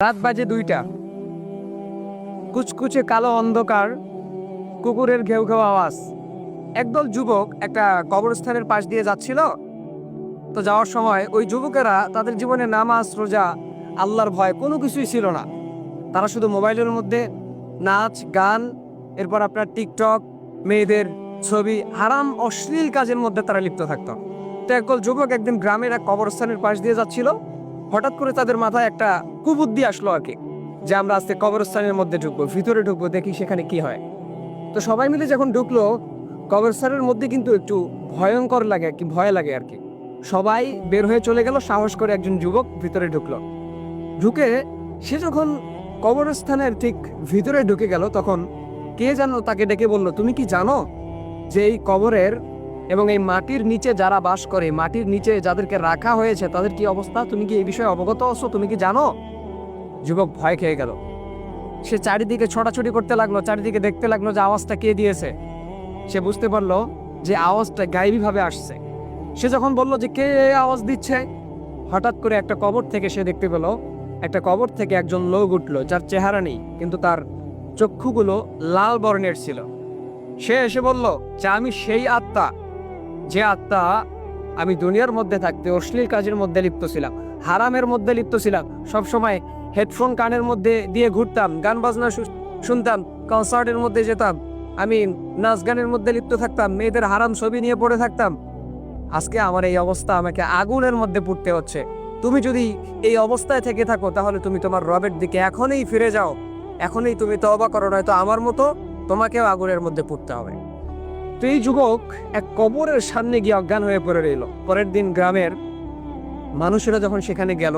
রাত বাজে 2টা। কুচকুচে কালো অন্ধকার, কুকুরের ঘেউ ঘেউ আওয়াজ। একদল যুবক একটা কবরস্থানের পাশ দিয়ে যাচ্ছিল। তো যাওয়ার সময় ওই যুবকেরা তাদের জীবনে নামাজ, রোজা, আল্লাহর ভয় কোনো কিছুই ছিল না। তারা শুধু মোবাইলের মধ্যে নাচ, গান, এরপর আপনার টিকটক, মেয়েদের ছবি, হারাম অশ্লীল কাজের মধ্যে তারা লিপ্ত থাকতো। তো একদল যুবক একদিন গ্রামের এক কবরস্থানের পাশ দিয়ে যাচ্ছিল। হঠাৎ করে তাদের মাথায় একটা কুবুদ্ধি আসলো আর কি, যে আমরা আজকে কবরস্থানের মধ্যে ঢুকবো, ভিতরে ঢুকবো, দেখি সেখানে কি হয়। তো সবাই মিলে যখন ঢুকলো, কবরস্থানের মধ্যে কিন্তু একটু ভয়ঙ্কর লাগে আর কি, ভয় লাগে আর কি। সবাই বের হয়ে চলে গেল, সাহস করে একজন যুবক ভিতরে ঢুকলো। ঢুকে সে যখন কবরস্থানের ঠিক ভিতরে ঢুকে গেল, তখন কে যেন তাকে ডেকে বলল, তুমি কি জানো যে এই কবরের এবং এই মাটির নিচে যারা বাস করে, মাটির নিচে যাদেরকে রাখা হয়েছে তাদের কি অবস্থা? তুমি কি এই বিষয়ে অবগত আছো? তুমি কি জানো? যুবক ভয় খেয়ে গেল। সে চারিদিকে ছোটাছুটি করতে লাগলো, চারিদিকে দেখতে লাগলো যে আওয়াজটা কে দিয়েছে। সে বুঝতে পারলো যে আওয়াজটা গায়েবী ভাবে আসছে। সে যখন বলল যে কে আওয়াজ দিচ্ছে, হঠাৎ করে একটা কবর থেকে সে দেখতে পেল, একটা কবর থেকে একজন লোক উঠলো, যার চেহারা নেই কিন্তু তার চক্ষুগুলো লাল বর্ণের ছিল। সে এসে বলল যে আমি সেই আত্মা, যে আত্মা আমি দুনিয়ার মধ্যে থাকতে অশ্লীল কাজের মধ্যে লিপ্ত ছিলাম, হারামের মধ্যে লিপ্ত ছিলাম, সবসময় হেডফোন কানের মধ্যে দিয়ে ঘুরতাম, গান বাজনা শুনতাম, কনসার্টের মধ্যে যেতাম, আমি নাচ গানের মধ্যে লিপ্ত থাকতাম, মেয়েদের হারাম ছবি নিয়ে পড়ে থাকতাম। আজকে আমার এই অবস্থা, আমাকে আগুনের মধ্যে পুড়তে হচ্ছে। তুমি যদি এই অবস্থায় থেকে থাকো, তাহলে তুমি তোমার রবের দিকে এখনই ফিরে যাও, এখনই তুমি তওবা করো, নয়তো আমার মতো তোমাকেও আগুনের মধ্যে পুড়তে হবে। তো এই যুবক এক কবরের সামনে গিয়ে অজ্ঞান হয়ে পড়ে রইল। পরের দিন গ্রামের মানুষেরা যখন সেখানে গেল,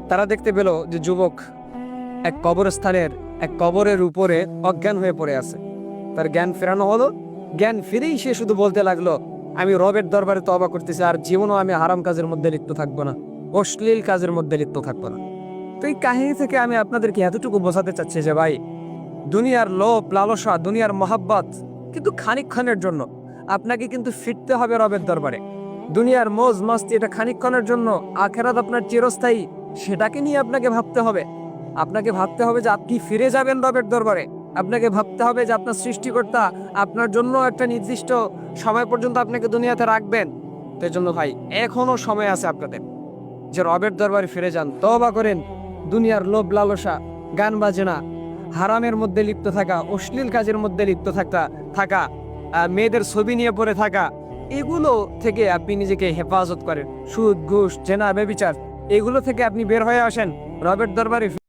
তারা দেখতে পেল যে যুবক এক কবরস্থানের এক কবরের উপরে অজ্ঞান হয়ে পড়ে আছে। তার জ্ঞান ফেরানো হলো। জ্ঞান ফিরেই সে শুধু বলতে লাগলো, আমি রবের দরবারে তওবা করতেছি, আর জীবনও আমি হারাম কাজের মধ্যে লিপ্ত থাকবো না, অশ্লীল কাজের মধ্যে লিপ্ত থাকবো না। তো এই কাহিনী থেকে আমি আপনাদেরকে এতটুকু বোঝাতে চাচ্ছি যে ভাই, দুনিয়ার লোভ লালসা, দুনিয়ার মহাব্বত কিন্তু খানিকক্ষণের জন্য। আপনাকে কিন্তু ফিরতে হবে রবের দরবারে। দুনিয়ার মোজ মাস্তি এটা খানিকক্ষণের জন্য, আখেরাত আপনার চিরস্থায়ী। সেটাকে নিয়ে আপনাকে ভাবতে হবে। আপনাকে ভাবতে হবে যে আপনি ফিরে যাবেন রবের দরবারে। আপনাকে ভাবতে হবে যে আপনার সৃষ্টিকর্তা আপনার জন্য একটা নির্দিষ্ট সময় পর্যন্ত আপনাকে দুনিয়াতে রাখবেন। তো এই জন্য ভাই, এখনো সময় আছে আপনাদের যে রবের দরবারে ফিরে যান, তওবা করেন। দুনিয়ার লোভ লালসা, গান বাজনা, হারামের মধ্যে লিপ্ত থাকা, অশ্লীল কাজের মধ্যে লিপ্ত থাকা, মেয়েদের ছবি নিয়ে পড়ে থাকা, এগুলো থেকে আপনি নিজেকে হেফাজত করেন। সুদ, ঘুষ, জেনা, ব্যভিচার, এগুলো থেকে আপনি বের হয়ে আসেন, রবের দরবারে